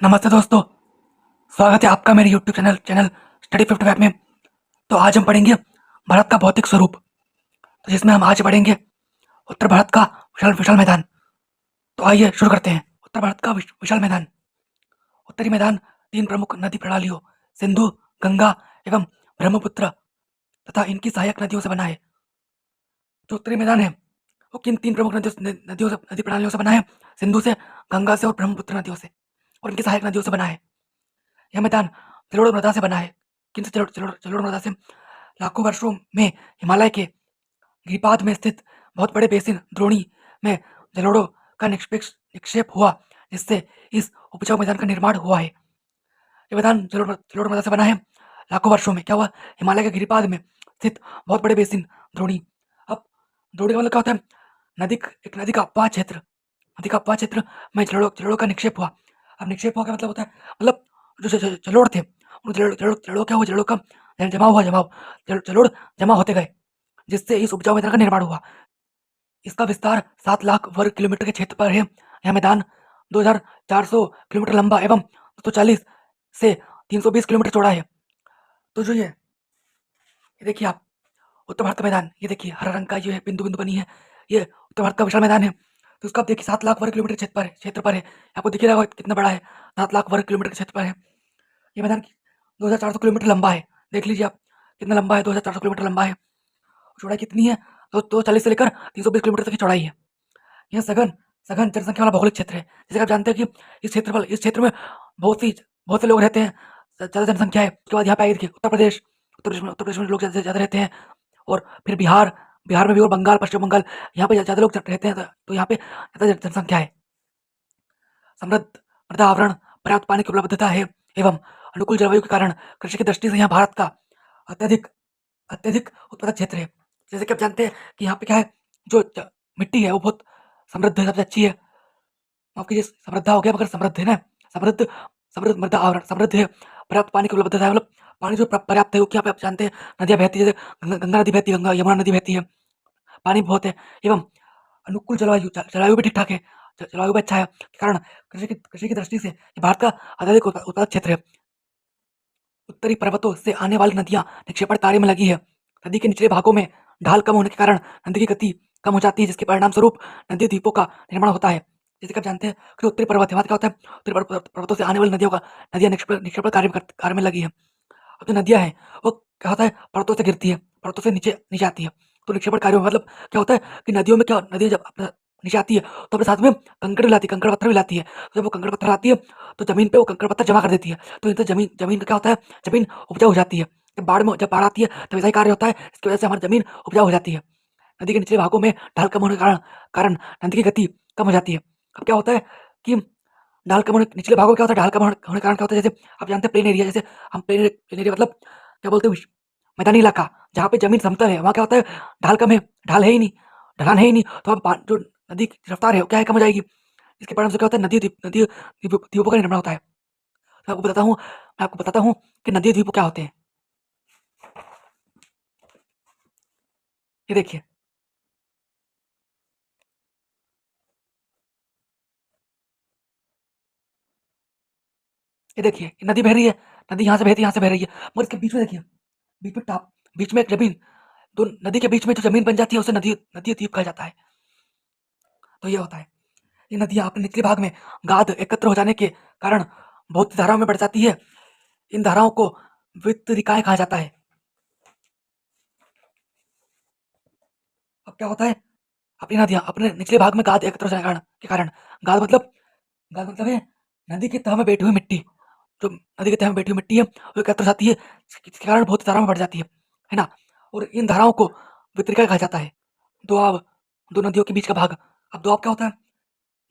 नमस्ते दोस्तों। स्वागत है आपका मेरे यूट्यूब चैनल स्टडी 55 में। तो आज हम पढ़ेंगे भारत का भौतिक स्वरूप। तो जिसमें हम आज पढ़ेंगे उत्तर भारत का विशाल विशाल मैदान। तो आइए शुरू करते हैं। उत्तर भारत का विशाल मैदान। उत्तरी मैदान तीन प्रमुख नदी प्रणालियों सिंधु, गंगा एवं ब्रह्मपुत्र तथा इनकी सहायक नदियों से बना है। जो उत्तरी मैदान है वो किन तीन प्रमुख नदियों से नदी प्रणालियों से बना है? सिंधु से, गंगा से और ब्रह्मपुत्र नदियों से और इनकी सहायक नदियों से बना है। यह मैदान जलोढ़ मृदा से बना है। किनसे? जलोढ़ मृदा से। लाखों वर्षों में हिमालय के गिरिपाद में स्थित बहुत बड़े बेसिन द्रोणी में जलोढ़ों का निक्षेप हुआ, जिससे इस उपजाऊ मैदान का निर्माण हुआ है। ये मैदान जलोढ़ मृदा से बना है। लाखों वर्षों में क्या हुआ? हिमालय के गिरिपाद में स्थित बहुत बड़े बेसिन द्रोणी। अब द्रोणी का मतलब क्या होता है? एक नदी का अपवाह क्षेत्र। नदी का अपवाह क्षेत्र में जलोढ़ों का निक्षेप हुआ। अब निक्षेप हुआ क्या मतलब होता है? मतलब जो जलोढ़ थे, उन जलोढ़ क्या हुआ? जलोढ़ का जलोढ़ जमा होते गए, जिससे इस उपजाऊ मैदान का निर्माण हुआ। इसका विस्तार 7 लाख वर्ग किलोमीटर के क्षेत्र पर है। यह मैदान 2400 किलोमीटर लंबा एवं 240 से 320 किलोमीटर चौड़ा है। तो जो ये देखिए आप, उत्तर भारत का मैदान, ये देखिए हरा रंग का, ये है बिंदु बिंदु बनी है, ये उत्तर भारत का विशाल मैदान है। तो उसका आप देखिए 7 लाख वर्ग किलोमीटर क्षेत्र पर है। आपको दिख रहा होगा कितना बड़ा है, 7 लाख वर्ग किलोमीटर के क्षेत्र पर है। ये मैदान 2400 किलोमीटर लंबा है। देख लीजिए आप कितना लंबा है, 2400 किलोमीटर लंबा है। चौड़ाई कितनी है? तो 240 से लेकर 320 किलोमीटर तक की चौड़ाई है। यह सघन सघन जनसंख्या वाला भौगोलिक क्षेत्र है। जैसे कि आप जानते हैं कि इस क्षेत्र में बहुत से लोग रहते हैं, ज़्यादा जनसंख्या है। उसके बाद यहाँ पे आइए देखिए उत्तर प्रदेश में लोग ज़्यादा रहते हैं। और फिर बिहार में भी, और बंगाल, पश्चिम बंगाल, यहाँ पे ज़्यादा लोग रहते हैं। तो यहाँ पे ज़्यादा जनसंख्या है। समृद्ध मृदा आवरण, पर्याप्त पानी की उपलब्धता है एवं अनुकूल जलवायु के कारण कृषि की दृष्टि से यहाँ भारत का अत्यधिक अत्यधिक उत्पादक क्षेत्र है। जैसे कि आप जानते हैं कि यहाँ पे क्या है, जो मिट्टी है वो बहुत समृद्ध है, सबसे अच्छी है। माफ कीजिए, समृद्ध हो गया मगर समृद्ध है ना। समृद्ध समृद्ध मृदा आवरण समृद्ध है। पर्याप्त पानी की उपलब्धता है, मतलब पानी जो पर्याप्त है वो क्या, पे आप जानते हैं नदियाँ बहती है, जैसे गंगा नदी बहती है, गंगा यमुना नदी बहती है, पानी बहुत है। एवं अनुकूल जलवायु भी ठीक ठाक है। जलवायु भी अच्छा है के कारण कृषि की दृष्टि से ये भारत का अत्यधिक उत्पादक क्षेत्र है। उत्तरी पर्वतों से आने वाली नदियां निक्षेपण कार्य में लगी है। नदी के निचले भागों में ढाल कम होने के कारण नदी की गति कम हो जाती है, जिसके परिणाम स्वरूप नदी द्वीपों का निर्माण होता है। जैसे कि आप जानते हैं कि उत्तरी पर्वत है, वहाँ क्या होता है, पर्वतों से आने वाली नदियां निक्षेपण कार्य में लगी है। अब जो नदियां हैं वो क्या होता है, पर्वतों से गिरती है, पर्वतों से नीचे नीचे आती है। तो निक्षेपण कार्यों में मतलब क्या होता है कि नदियों में क्या, नदी जब अपना नीचे आती है तो अपने साथ में कंकड़ भी लाती है, कंकड़ पत्थर भी लाती है। तो जब वो कंकड़ पत्थर लाती है तो जमीन पे वो कंकड़ पत्थर जमा कर देती है। तो इनसे जमीन जमीन का क्या होता है, जमीन उपजाऊ हो जाती है। जब बाढ़ आती है तब ऐसा ही कार्य होता है, इसकी वजह से हमारी जमीन उपजाऊ हो जाती है। नदी के निचले भागों में ढाल कम होने के कारण कारण नदी की गति कम हो जाती है। अब क्या होता है कि ढाल कम होने निचले भागों में क्या होता है, ढाल कम होने के कारण क्या होता है, जैसे आप जानते हैं प्लेन एरिया, जैसे हम प्लेन एरिया मतलब क्या बोलते हैं, मैदानी इलाका जहाँ पे जमीन समतल है, वहाँ क्या होता है, ढाल कम है, ढाल है ही नहीं, ढलान है ही नहीं। तो अब जो नदी की रफ्तार है वो क्या है, कम हो जाएगी। इसके परिणाम से क्या होता है, नदी द्वीपों का निर्माण होता है। मैं आपको बताता हूँ कि नदी द्वीप क्या होते हैं। ये देखिए, ये नदी बह रही है, नदी यहाँ से बहती है, यहाँ से बह रही है, मगर इसके बीच में देखिए, बीच में टाप बीच में एक जमीन, तो नदी के बीच में जो जमीन बन जाती है उसे नदी नदी द्वीप कहा जाता है। तो ये होता है। ये नदियाँ अपने निचले भाग में गाद एकत्र हो जाने के कारण बहुत सी धाराओं में बढ़ जाती है। इन धाराओं को वितरिकाएँ कहा जाता है। अब क्या होता है, अपनी नदियाँ अपने निचले भाग में गाद एकत्र हो जाने के कारण गाद मतलब गाद मतलब है नदी की तह में बैठी हुई मिट्टी। जो नदी की तह में बैठी हुई मिट्टी है वो एकत्र हो जाती है, जिसके कारण बहुत सी धाराओं में बढ़ जाती है ना। और इन धाराओं को वितरिका कहा जाता है। दोआब, दो नदियों के बीच का भाग। अब दोआब क्या होता है?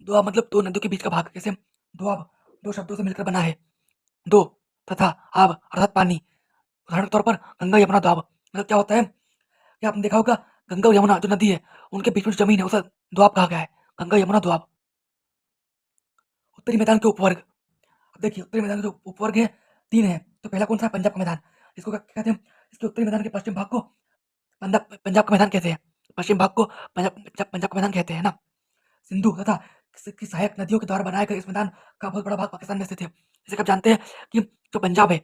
दोआब मतलब दो नदियों के बीच का भाग। जैसे दोआब दो शब्दों से मिलकर बना है, दो तथा आब अर्थात पानी। उदाहरण के तौर पर गंगा यमुना दोआब, मतलब क्या होता है कि आपने देखा होगा, गंगा और यमुना जो नदी है उनके बीच में जो जमीन है उसे दोआब कहा गया है, गंगा यमुना दोआब। उत्तरी मैदान के उपवर्ग। अब देखिए उत्तरी मैदान के जो उपवर्ग है तीन है। तो पहला कौन सा है? पंजाब का मैदान। इसको क्या कहते हैं? इसके उत्तरी मैदान के पश्चिम भाग को पंजाब पंजाब का मैदान कहते हैं। पश्चिम भाग को पंजाब पंजाब पंजाब का मैदान कहते हैं ना। सिंधु तथा की सहायक नदियों के द्वारा बनाए गए इस मैदान का बहुत बड़ा भाग पाकिस्तान में स्थित है। जैसे कि आप जानते हैं कि जो पंजाब है,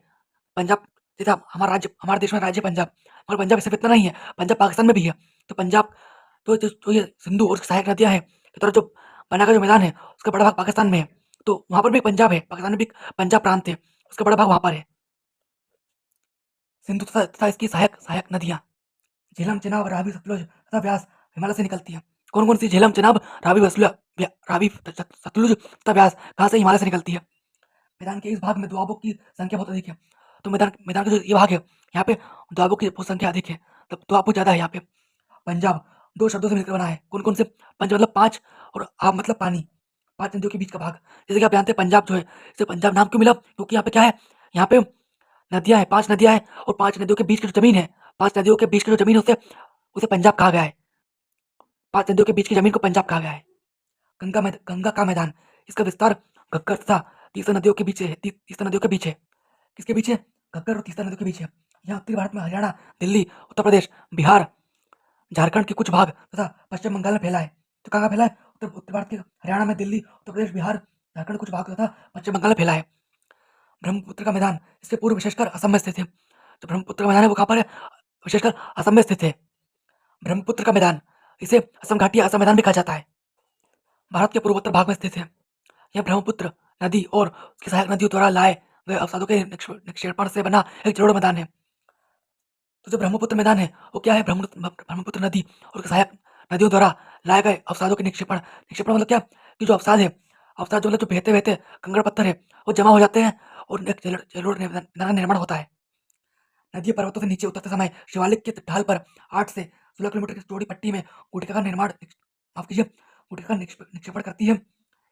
पंजाब जैसे हमारा राज्य, हमारे देश में राज्य पंजाब, मगर पंजाब सिर्फ इतना नहीं है, पंजाब पाकिस्तान में भी है। तो पंजाब तो ये सिंधु और उसकी सहायक नदियाँ हैं, की तरह जो बना का जो मैदान है, उसका बड़ा भाग पाकिस्तान में है। तो वहाँ पर भी पंजाब है, पाकिस्तान में भी पंजाब प्रांत है, उसका बड़ा भाग वहाँ पर है। सिंधु तथा इसकी सहायक सहायक नदियाँ झेलम, चेनाब, रावी, सतलुज तथा व्यास हिमालय से निकलती है। कौन कौन सी? झेलम, चेनाब, रावी, रावी, सतलुज तथा व्यास कहाँ से? हिमालय से निकलती है। मैदान के इस भाग में दोआबों की संख्या बहुत अधिक है। तो मैदान मैदान का जो ये भाग है, यहाँ पे दोआबों की बहुत संख्या अधिक है, तब दोआब ज़्यादा है यहाँ पे। पंजाब दो शब्दों से मिलकर बना है। कौन कौन से? पंज मतलब पाँच, और आब मतलब पानी, पाँच नदियों के बीच का भाग। जैसे कि आप जानते हैं पंजाब जो है, इसे पंजाब नाम क्यों मिला? क्योंकि यहाँ पे क्या है, यहाँ पे नदियाँ हैं, 5 नदियाँ हैं, और 5 नदियों के बीच की जो ज़मीन है, 5 नदियों के बीच की जो ज़मीन है, उसे उसे पंजाब कहा गया है। 5 नदियों के बीच की ज़मीन को पंजाब कहा गया है। गंगा का मैदान, इसका विस्तार घग्गर तथा तीस्ता नदियों के बीच है। तीस्ता नदियों के बीच है। किसके बीच है? घग्गर और तीस्ता नदियों के बीच है। यहाँ उत्तरी भारत में हरियाणा, दिल्ली, उत्तर प्रदेश, बिहार, झारखंड के कुछ भाग तथा पश्चिम बंगाल में फैला है। तो कहाँ फैला है? उत्तर भारत के हरियाणा में, दिल्ली, उत्तर प्रदेश, बिहार, झारखंड कुछ भाग तथा पश्चिम बंगाल में फैला है। ब्रह्मपुत्र का मैदान, इसके पूर्व विशेषकर असम में स्थित है। जो ब्रह्मपुत्र का मैदान है वो कहाँ पर है? विशेषकर असम में स्थित है। ब्रह्मपुत्र का मैदान, इसे असम घाटी या असम मैदान भी कहा जाता है। भारत के पूर्वोत्तर भाग में स्थित है। यह ब्रह्मपुत्र नदी और उसकी सहायक नदियों द्वारा लाए गए अवसादों के निक्षेपण से बना एक जलोढ़ मैदान है। तो जो ब्रह्मपुत्र मैदान है वो क्या है? ब्रह्मपुत्र नदी और उसकी सहायक नदियों द्वारा लाए गए अवसादों के निक्षेपण। निक्षेपण मतलब क्या? कि जो अवसाद है, अवसाद जो मतलब जो बहते बहते कंकड़ पत्थर है, वो जमा हो जाते हैं और एक जलोढ़ मैदान का निर्माण होता है। नदी पर्वतों से नीचे उतरते समय शिवालिक की ढाल पर 8 से 16 किलोमीटर की चौड़ी पट्टी में गुटिका का निर्माण, माफ कीजिए, गुटिका का निक्षेपण करती है।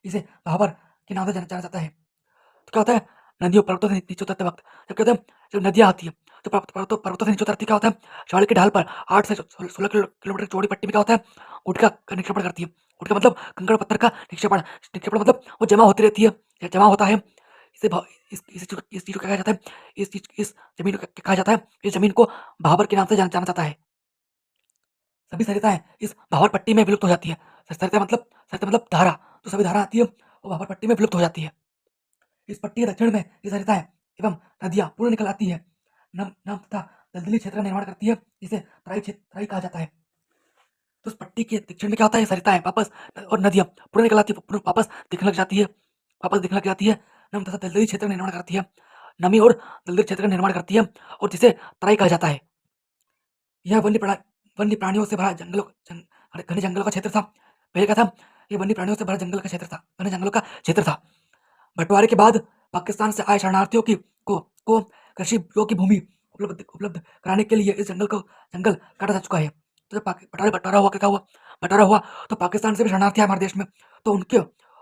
इसे भाबर के नाम से जाना जाता है। तो क्या होता है? नदियों पर्वतों से नीचे उतरते वक्त जब क्या होता है, जब नदियाँ आती है तो पर्वतों से नीचे उतरती क्या होता है, शिवालिक की ढाल पर 8 से 16 किलोमीटर की चौड़ी पट्टी में क्या होता है, गुटका का निक्षेपण करती है। गुटका मतलब कंकड़ पत्थर का निक्षेपण। निक्षेपण मतलब वो जमा होती रहती है या जमा होता है। इसे इस चीज को क्या कहा जाता है? इस जमीन को क्या कहा जाता है? इस जमीन को भाबर के नाम से जाना जाता है। सभी सरिताएं इस भाबर पट्टी में विलुप्त हो जाती है। सरिता मतलब धारा, तो सभी धारा आती है वो भाबर पट्टी में विलुप्त हो जाती है। इस पट्टी के दक्षिण में ये सरिताएं एवं नदियां पूर्ण निकल आती है। नम नम तथा दलदली क्षेत्र का निर्माण करती है, जिसे तराई कहा जाता है। तो उस पट्टी के दक्षिण में क्या होता है? सरिताएं वापस और नदियां पूर्ण निकल आती है, वापस दिखने लग जाती है, नम तथा दलदली क्षेत्र का निर्माण करती है। नमी और दलदली क्षेत्र का निर्माण करती है, और जिसे तराई कहा जाता है। यह वन्य प्राणियों से भरा घने जंगलों का क्षेत्र था। पहले क्या था? ये वन्य प्राणियों से भरा जंगल का क्षेत्र था, घने जंगलों का क्षेत्र था। बंटवारे के बाद पाकिस्तान से आए शरणार्थियों को कृषि योग्य भूमि उपलब्ध कराने के लिए इस जंगल काटा जा चुका है। तो जब बंटवारा हुआ, क्या हुआ? बंटवारा हुआ तो पाकिस्तान से भी शरणार्थी आए हमारे देश में, तो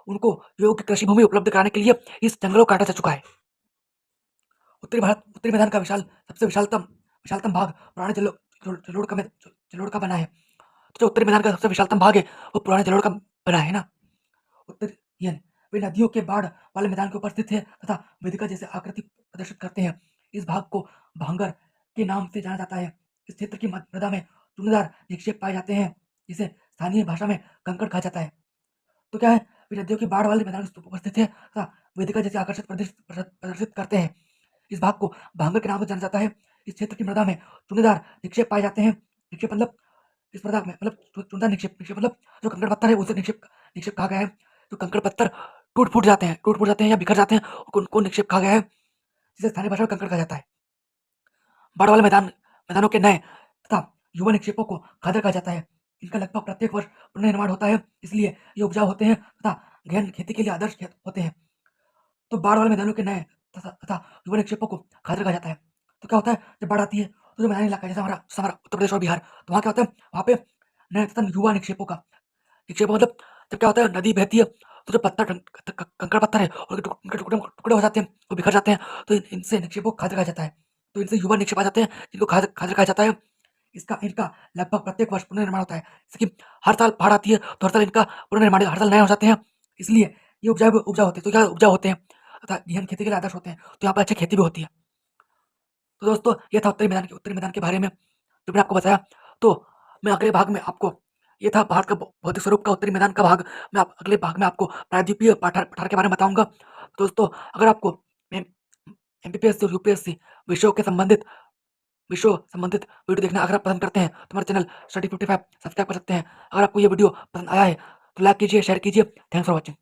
उनको योग्य कृषि भूमि उपलब्ध कराने के लिए इस जंगलों को काटा जा चुका है। उत्तरी मैदान का सबसे विशालतम भाग पुराने जलोढ़ का बना है। तो जो उत्तरी मैदान का सबसे विशालतम भाग है वो पुराने जलोढ़ का बना है ना। उत्तरीयन वे नदियों के बाढ़ वाले मैदान के ऊपर स्थित है तथा वेदिका जैसे आकृति प्रदर्शित करते हैं। इस भाग को भांगर के नाम से जाना जाता है। इस क्षेत्र की मृदा में चूनेदार निक्षेप पाए जाते हैं, जिसे स्थानीय भाषा में कंकड़ कहा जाता है। तो क्या है? वे नदियों के बाढ़ वाले मैदान के ऊपर स्थित है तथा वेदिका जैसे आकर्षित प्रदर्शित करते हैं। इस भाग को भांगर के नाम से जाना जाता है। इस क्षेत्र की मृदा में चूनेदार निक्षेप पाए जाते हैं। निक्षेप मतलब इस मृदा में मतलब चूनेदार निक्षेप मतलब जो कंकड़ पत्थर है उसे निक्षेप निक्षेप कहा गया है। जो कंकड़ पत्थर टूट फूट जाते हैं या बिखर जाते हैं, उनको निक्षेप कहा गया है, जिसे स्थानीय भाषा में कंकड़ कहा जाता है। बाढ़ वाले मैदानों के नए तथा युवा निक्षेपों को खादर कहा जाता है। इनका लगभग प्रत्येक वर्ष पुनर्निर्माण होता है, इसलिए ये उपजाऊ होते हैं तथा गहन खेती के लिए आदर्श होते हैं। तो बाढ़ वाले मैदानों के नए तथा युवा निक्षेपों को खादर कहा जाता है। तो क्या होता है? जब बाढ़ आती है तो जो मैदानी इलाका है, जैसे हमारा उत्तर प्रदेश और बिहार, तो वहाँ क्या होता है? वहाँ पे नए तथा युवा निक्षेपों का निक्षेप मतलब जब क्या होता है, नदी बहती है तो जो कंकड़ पत्थर है और उनके टुकड़े टुकड़े हो जाते हैं, वो बिखर जाते हैं, तो इनसे निक्षेपों को खादर कहा जाता है। तो इनसे युवा निक्षेप आ जाते हैं, जिनको खादर खादर कहा जाता है। इनका लगभग प्रत्येक वर्ष पुनर्निर्माण होता है। जैसे कि हर साल बाढ़ आती है तो हर साल इनका पुनर्निर्माण, हर साल नए हो जाते हैं, इसलिए ये उपजाऊ होते हैं। तो क्या उपजाऊ होते हैं तथा गहन खेती के लिए आदर्श होते हैं, तो यहाँ पर अच्छी खेती भी होती है। तो दोस्तों ये था उत्तरी मैदान के बारे में जो मैंने आपको बताया। तो मैं अगले भाग में आपको ये था भारत का भौतिक स्वरूप का उत्तरी मैदान का भाग। मैं अगले भाग में आपको प्रायद्वीपीय पठार पठार के बारे में बताऊंगा। दोस्तों, अगर आपको एमपीपीएससी और यूपीएससी विषयों संबंधित वीडियो देखना अगर आप पसंद करते हैं तो हमारे चैनल स्टडी 55 सब्सक्राइब कर सकते हैं। अगर आपको ये वीडियो पसंद आया है तो लाइक कीजिए, शेयर कीजिए। Thanks for watching.